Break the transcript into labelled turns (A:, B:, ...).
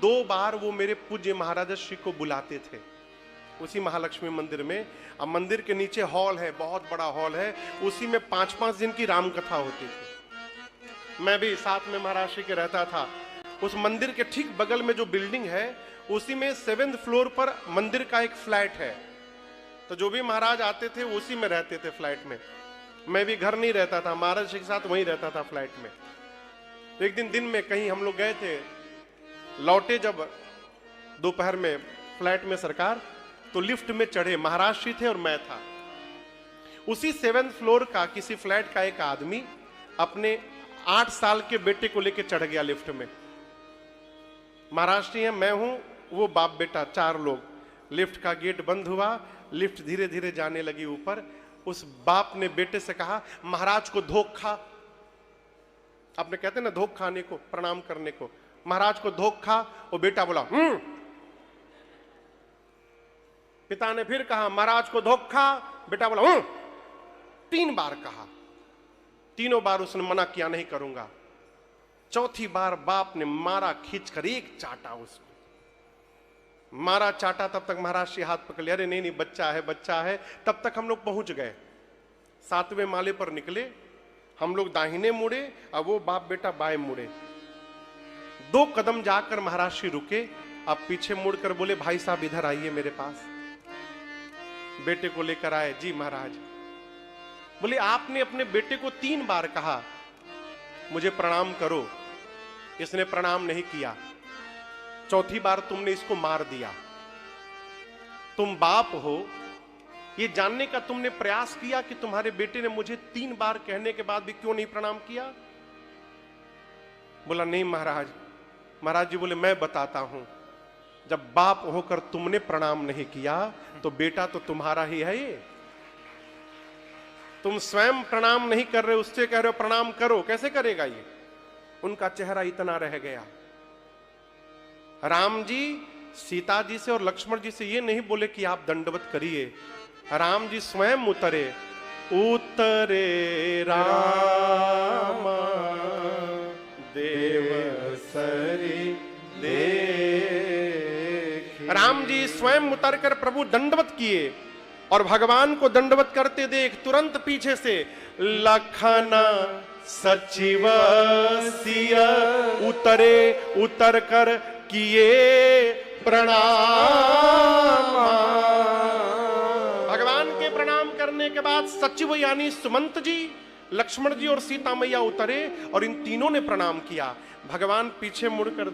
A: 2 बार वो मेरे पूज्य महाराज श्री को बुलाते थे उसी महालक्ष्मी मंदिर में। अब मंदिर के नीचे हॉल है, बहुत बड़ा हॉल है, उसी में 5-5 दिन की राम कथा होती थी। मैं भी साथ में महाराज श्री के रहता था। उस मंदिर के ठीक बगल में जो बिल्डिंग है उसी में 7th फ्लोर पर मंदिर का एक फ्लैट है। तो जो भी महाराज आते थे उसी में रहते थे फ्लैट में। मैं भी घर नहीं रहता था, महाराज श्री के साथ वहीं रहता था फ्लैट में। तो एक दिन में कहीं हम लोग गए थे, लौटे जब दोपहर में फ्लैट में सरकार, तो लिफ्ट में चढ़े, महाराज श्री थे और मैं था। उसी 7th फ्लोर का किसी फ्लैट का एक आदमी अपने 8 साल के बेटे को लेकर चढ़ गया लिफ्ट में। महाराज श्री हैं, मैं हूं, वो बाप बेटा, 4 लोग। लिफ्ट का गेट बंद हुआ, लिफ्ट धीरे धीरे जाने लगी ऊपर। उस बाप ने बेटे से कहा, महाराज को धोख खा। आपने कहते ना धोख खाने को, प्रणाम करने को, महाराज को धोख खा। वो बेटा बोला पिता ने फिर कहा, महाराज को धोख खा। बेटा बोला 3 बार कहा। तीनों बार उसने मना किया, नहीं करूंगा। चौथी बार बाप ने मारा, खींचकर एक चाटा उसको, मारा चाटा। तब तक महाराज श्री हाथ पकड़ लिया, अरे नहीं नहीं बच्चा है बच्चा है। तब तक हम लोग पहुंच गए, 7वें माले पर निकले। हम लोग दाहिने मुड़े और वो बाप बेटा बाएं मुड़े। 2 कदम जाकर महाराज श्री रुके। अब पीछे मुड़कर बोले, भाई साहब इधर आइए मेरे पास। बेटे को लेकर आए। जी महाराज। बोले, आपने अपने बेटे को 3 बार कहा मुझे प्रणाम करो, इसने प्रणाम नहीं किया। चौथी बार तुमने इसको मार दिया। तुम बाप हो, ये जानने का तुमने प्रयास किया कि तुम्हारे बेटे ने मुझे 3 बार कहने के बाद भी क्यों नहीं प्रणाम किया? बोला, नहीं महाराज। महाराज जी बोले, मैं बताता हूं, जब बाप होकर तुमने प्रणाम नहीं किया तो बेटा तो तुम्हारा ही है। ये तुम स्वयं प्रणाम नहीं कर रहे, उससे कह रहे हो प्रणाम करो, कैसे करेगा ये? उनका चेहरा इतना रह गया। राम जी सीता जी से और लक्ष्मण जी से ये नहीं बोले कि आप दंडवत करिए, राम जी स्वयं उतरे। उतरे राम देव सरी देख। राम जी स्वयं उतरकर प्रभु दंडवत किए और भगवान को दंडवत करते देख तुरंत पीछे से लखन सचिव सिया उतरे, उतर कर किए प्रणाम। भगवान के प्रणाम करने के बाद सचिव यानी सुमंत जी, लक्ष्मण जी और सीता मैया उतरे और इन तीनों ने प्रणाम किया। भगवान पीछे मुड़कर